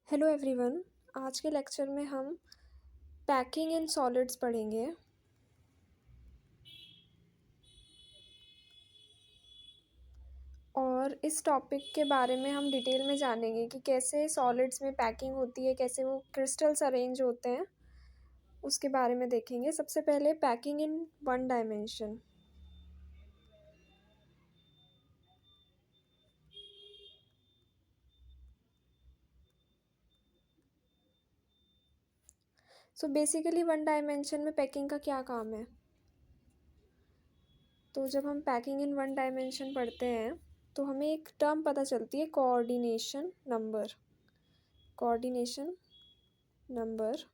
Hello everyone. आज के lecture में हम पैकिंग इन सॉलिड्स पढ़ेंगे। और इस टॉपिक के बारे में हम डिटेल में जानेंगे कि कैसे सॉलिड्स में पैकिंग होती है, कैसे वो क्रिस्टल्स अरेंज होते हैं, उसके बारे में देखेंगे। सबसे पहले packing in one dimension. So basically one dimension में पैकिंग का क्या काम है? तो जब हम पैकिंग इन वन डायमेंशन पढ़ते हैं तो हमें एक टर्म पता चलती है, कोऑर्डिनेशन नंबर। कोऑर्डिनेशन नंबर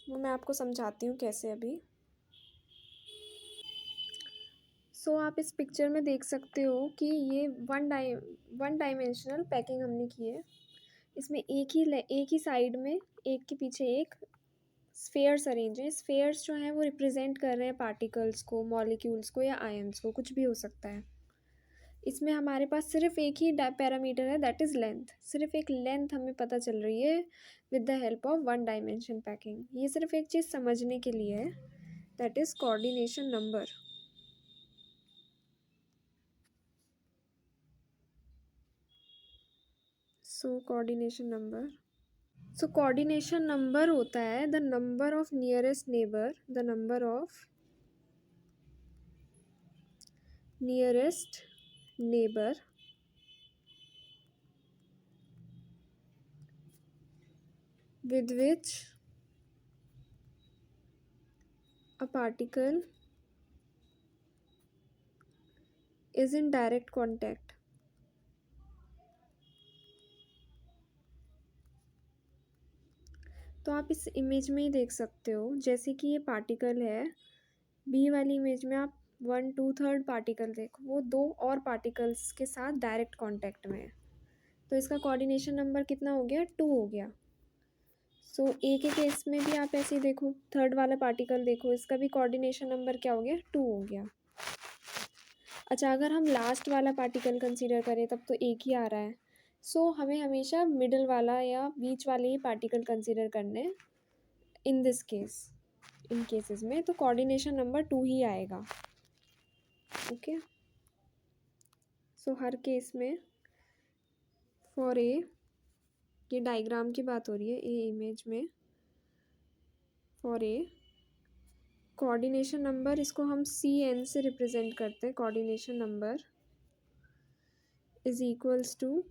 वो मैं आपको समझाती हूँ कैसे अभी। आप इस पिक्चर में देख सकते हो कि ये वन डायमेंशनल पैकिंग हमने की है। इसमें एक ही साइड में एक के पीछे एक स्फेयर्स अरेंज है। स्फेयर्स जो हैं वो रिप्रेजेंट कर रहे हैं पार्टिकल्स को, मॉलिक्यूल्स को या आयन्स को, कुछ भी हो सकता है। इसमें हमारे पास सिर्फ एक ही पैरामीटर है, दैट इज़ लेंथ। सिर्फ एक लेंथ हमें पता चल रही है with the help of one dimension packing. ये सिर्फ एक चीज़ समझने के लिए है, that is coordination number. Coordination number. Coordination number होता है the number of nearest neighbour, the number of nearest neighbour with which a particle is in direct contact। तो आप इस इमेज में ही देख सकते हो, जैसे कि ये पार्टिकल है, बी वाली इमेज में आप 1/2 पार्टिकल देखो, वो दो और पार्टिकल्स के साथ डायरेक्ट कांटेक्ट में है। तो इसका कोऑर्डिनेशन नंबर कितना हो गया? 2 हो गया। ए के केस में भी आप ऐसे ही देखो, थर्ड वाला पार्टिकल देखो, इसका भी कोऑर्डिनेशन नंबर क्या हो गया? 2 हो गया। अच्छा, अगर हम लास्ट वाला पार्टिकल कंसीडर करें तब तो एक ही आ रहा है। हमें हमेशा मिडल वाला या बीच वाले ही पार्टिकल कंसीडर करने हैं in this case. In cases में तो कोऑर्डिनेशन नंबर 2 ही आएगा। ओके, हर केस में फॉर ए, ये डायग्राम की बात हो रही है, ए इमेज में फॉर ए कोऑर्डिनेशन नंबर, इसको हम CN से रिप्रेजेंट करते हैं। Coordination number is equals to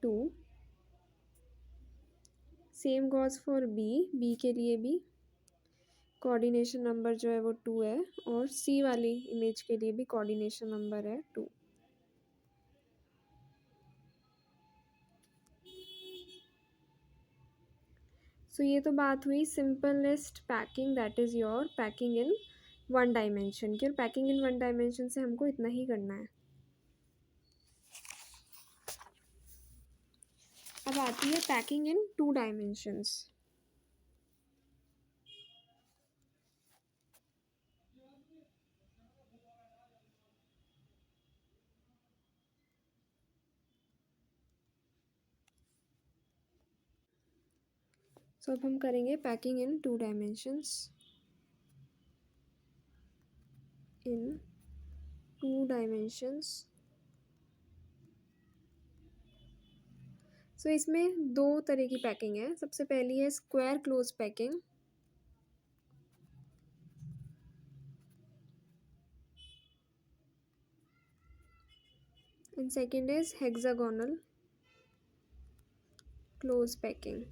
2। Same goes for B के लिए भी कोऑर्डिनेशन नंबर जो है वो 2 है, और सी वाली इमेज के लिए भी कोऑर्डिनेशन नंबर है 2। ये तो बात हुई simplest packing, that is your packing in one dimension की। और पैकिंग इन वन डायमेंशन से हमको इतना ही करना है। अब आती है पैकिंग इन 2 डायमेंशंस। अब हम करेंगे packing in 2 dimensions. In 2 dimensions. इसमें 2 तरह की पैकिंग है। सबसे पहली है square close packing, and second is hexagonal close packing.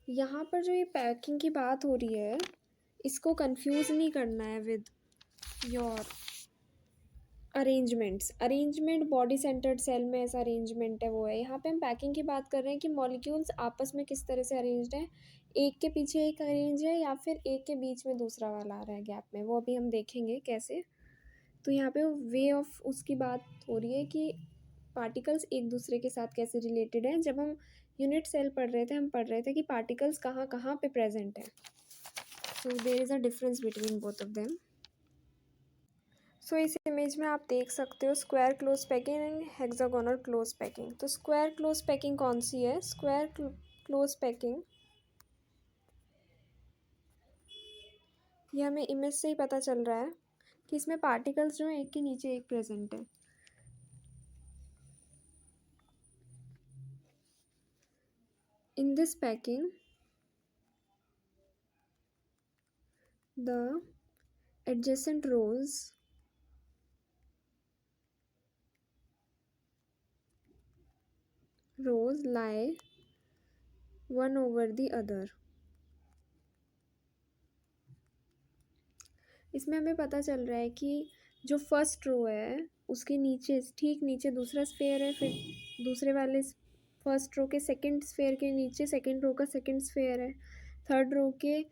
यहाँ पर जो ये पैकिंग की बात हो रही है, इसको कंफ्यूज नहीं करना है with your arrangement body centred cell में ऐसा अरेंजमेंट है, वो है। यहाँ पे हम पैकिंग की बात कर रहे हैं कि मॉलिक्यूल्स आपस में किस तरह से अरेंज्ड है, एक के पीछे एक अरेंज है या फिर एक के बीच में दूसरा वाला आ रहा है गैप में, वो अभी हम देखेंगे कैसे। तो यहाँ पे वे ऑफ उसकी बात हो रही है कि पार्टिकल्स एक दूसरे के साथ कैसे रिलेटेड हैं। जब हम यूनिट सेल पढ़ रहे थे, हम पढ़ रहे थे कि पार्टिकल्स कहाँ कहाँ पे प्रेजेंट है। There is a difference between both of them. So इस इमेज में आप देख सकते हो square close packing and hexagonal close packing. तो स्क्वायर क्लोज पैकिंग कौन सी है? स्क्वायर क्लोज पैकिंग, ये हमें इमेज से ही पता चल रहा है कि इसमें पार्टिकल्स जो हैं एक के नीचे एक प्रेजेंट है। In this packing the adjacent rows lie one over the other। इसमें हमें पता चल रहा है कि जो फर्स्ट रो है उसके नीचे, ठीक नीचे दूसरा स्फेयर है, फिर दूसरे वाले फर्स्ट रो के सेकंड स्फेयर के नीचे सेकंड रो का सेकंड स्फेयर है, थर्ड रो के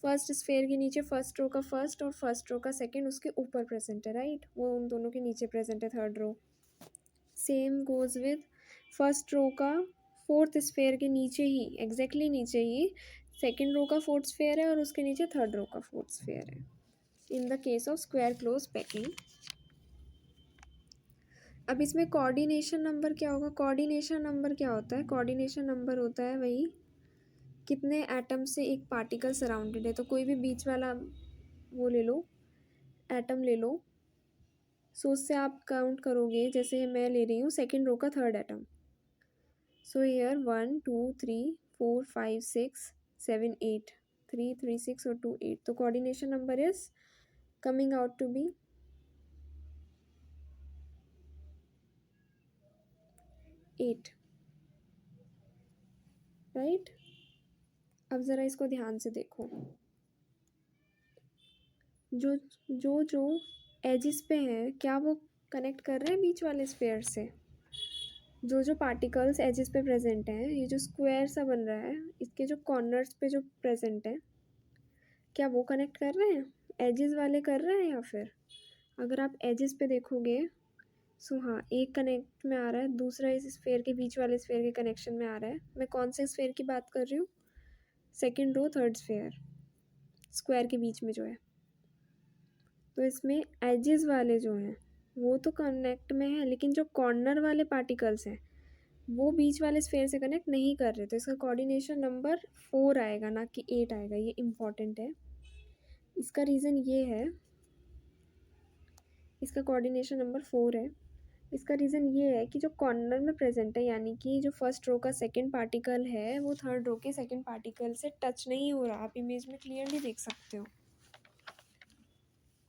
फर्स्ट स्फेयर के नीचे फर्स्ट रो का फर्स्ट और फर्स्ट रो का सेकंड उसके ऊपर प्रेजेंट है, राइट? वो उन दोनों के नीचे प्रेजेंट है third row. Same goes with first row का फोर्थ स्फेयर के नीचे ही, एग्जैक्टली नीचे ही सेकेंड रो का फोर्थ स्फेयर है और उसके नीचे थर्ड रो का फोर्थ स्फेयर है in the case of square close packing. अब इसमें कोऑर्डिनेशन नंबर क्या होगा? कोऑर्डिनेशन नंबर क्या होता है? कोऑर्डिनेशन नंबर होता है वही कितने एटम से एक पार्टिकल सराउंडेड है। तो कोई भी बीच वाला वो ले लो, एटम ले लो, सो उससे आप काउंट करोगे, जैसे मैं ले रही हूँ सेकेंड रो का थर्ड एटम। सो हियर 1 2 3 4 5 6 7 8, 3 3 6 और 2 8। तो coordination number is coming out to be 8, right? अब ज़रा इसको ध्यान से देखो, जो जो जो एजिस पे हैं क्या वो कनेक्ट कर रहे हैं बीच वाले स्फेयर से? जो जो पार्टिकल्स एजिस पे प्रेजेंट हैं, ये जो स्क्वायर सा बन रहा है, इसके जो कॉर्नर्स पे जो प्रेजेंट है, क्या वो कनेक्ट कर रहे हैं? एजिस वाले कर रहे हैं? या फिर अगर आप एजिस पे देखोगे, सो हाँ, एक कनेक्ट में आ रहा है, दूसरा इस स्फेयर के बीच वाले स्फेयर के कनेक्शन में आ रहा है। मैं कौन से स्फेयर की बात कर रही हूँ? Second row third sphere, square के बीच में जो है। तो इसमें एजेस वाले जो हैं वो तो कनेक्ट में है, लेकिन जो कॉर्नर वाले पार्टिकल्स हैं वो बीच वाले स्फेयर से कनेक्ट नहीं कर रहे। तो इसका कोऑर्डिनेशन नंबर 4 आएगा, ना कि 8 आएगा। ये इम्पॉर्टेंट है। इसका रीज़न ये है, इसका कोऑर्डिनेशन नंबर 4 है। इसका रीज़न ये है कि जो कॉर्नर में प्रेजेंट है, यानी कि जो फर्स्ट रो का सेकंड पार्टिकल है वो थर्ड रो के सेकंड पार्टिकल से टच नहीं हो रहा। आप इमेज में क्लियरली देख सकते हो।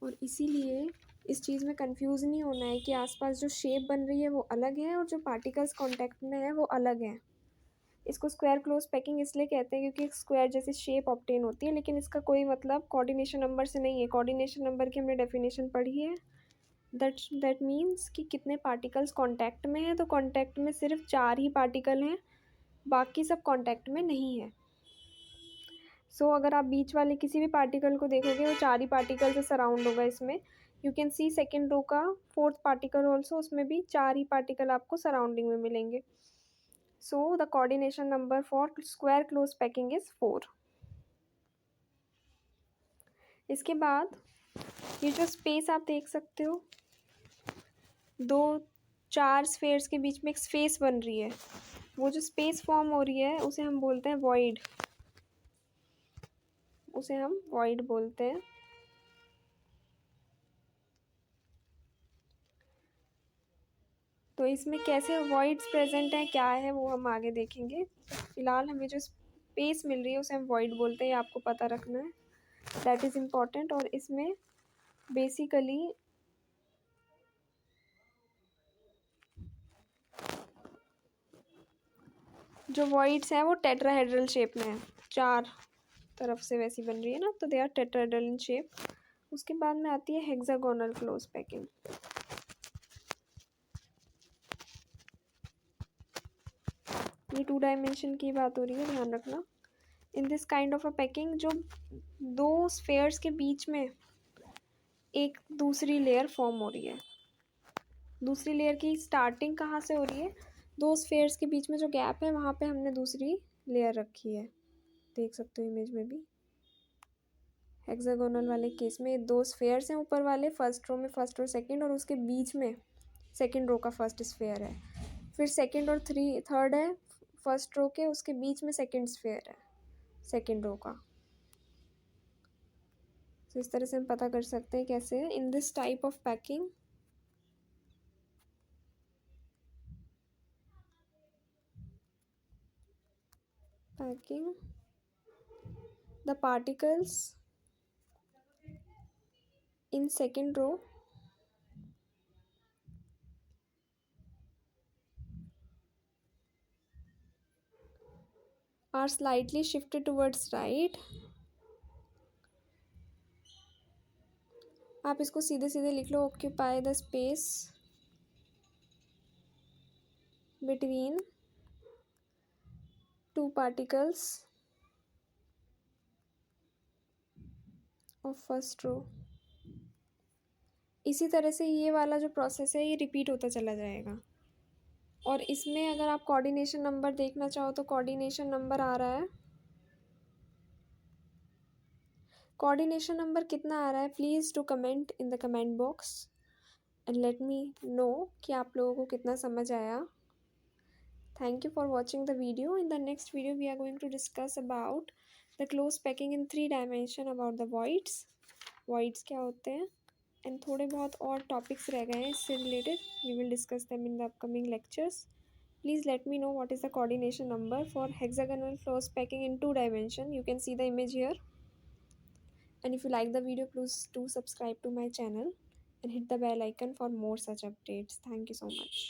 और इसीलिए इस चीज़ में कंफ्यूज नहीं होना है कि आसपास जो शेप बन रही है वो अलग है और जो पार्टिकल्स कांटेक्ट में है वो अलग है। इसको स्क्वायर क्लोज पैकिंग इसलिए कहते हैं क्योंकि स्क्वायर जैसी शेप ऑब्टेन होती है, लेकिन इसका कोई मतलब कोऑर्डिनेशन नंबर से नहीं है। कोऑर्डिनेशन नंबर की हमने डेफिनेशन पढ़ी है। दैट मीन्स कि कितने पार्टिकल्स कांटेक्ट में हैं। तो कांटेक्ट में सिर्फ 4 ही पार्टिकल हैं, बाकी सब कांटेक्ट में नहीं है। सो अगर आप बीच वाले किसी भी पार्टिकल को देखोगे वो 4 ही पार्टिकल से सराउंड होगा। इसमें you can see second row का फोर्थ पार्टिकल ऑल्सो, उसमें भी 4 ही पार्टिकल आपको सराउंडिंग में मिलेंगे। So the coordination number for square close packing is 4। इसके बाद ये जो स्पेस आप देख सकते हो, 4 स्फेयर्स के बीच में एक स्पेस बन रही है। वो जो स्पेस फॉर्म हो रही है उसे हम बोलते हैं वॉइड, उसे हम वॉइड बोलते हैं। तो इसमें कैसे वॉइड्स प्रेजेंट हैं, क्या है, वो हम आगे देखेंगे। फिलहाल हमें जो स्पेस मिल रही है उसे हम वॉइड बोलते हैं, ये आपको पता रखना है, दैट इज़ इम्पॉर्टेंट। और इसमें बेसिकली जो वॉइड्स हैं वो टेट्राहेड्रल शेप में है, 4 तरफ से वैसी बन रही है ना, तो they are tetrahedral in shape. उसके बाद में आती है हेक्सागोनल क्लोज पैकिंग। ये 2 डायमेंशन की बात हो रही है, ध्यान रखना। In this kind of a packing, जो 2 स्फेयर्स के बीच में एक दूसरी लेयर फॉर्म हो रही है। दूसरी लेयर की स्टार्टिंग कहाँ से हो रही है? 2 स्फेयर्स के बीच में जो गैप है वहाँ पे हमने दूसरी लेयर रखी है, देख सकते हो इमेज में भी। हेक्सागोनल वाले केस में 2 स्फेयर्स हैं ऊपर वाले, फर्स्ट रो में फर्स्ट और सेकंड, और उसके बीच में सेकंड रो का फर्स्ट स्फेयर है। फिर सेकंड और थर्ड है फर्स्ट रो के, उसके बीच में सेकंड स्फेयर है सेकंड रो का। तो इस तरह से हम पता कर सकते हैं कैसे है in this type of packing. The particles in second row are slightly shifted towards right। आप इसको सीधे सीधे लिख लो, occupy the space between two particles of first row. इसी तरह से ये वाला जो प्रोसेस है ये रिपीट होता चला जाएगा। और इसमें अगर आप कोऑर्डिनेशन नंबर देखना चाहो तो कोऑर्डिनेशन नंबर आ रहा है, कोऑर्डिनेशन नंबर कितना आ रहा है please to comment in the comment box and let me know कि आप लोगों को कितना समझ आया। Thank you for watching the video. In the next video we are going to discuss about the close packing in 3 dimension, about the voids क्या होते हैं, एंड थोड़े बहुत और टॉपिक्स रह गए हैं इससे related. We will discuss them in the upcoming lectures. Please let me know what is the coordination number for hexagonal close packing in 2 dimension. You can see the image here. And if you like the video, please do subscribe to my channel and hit the bell icon for more such updates. Thank you so much.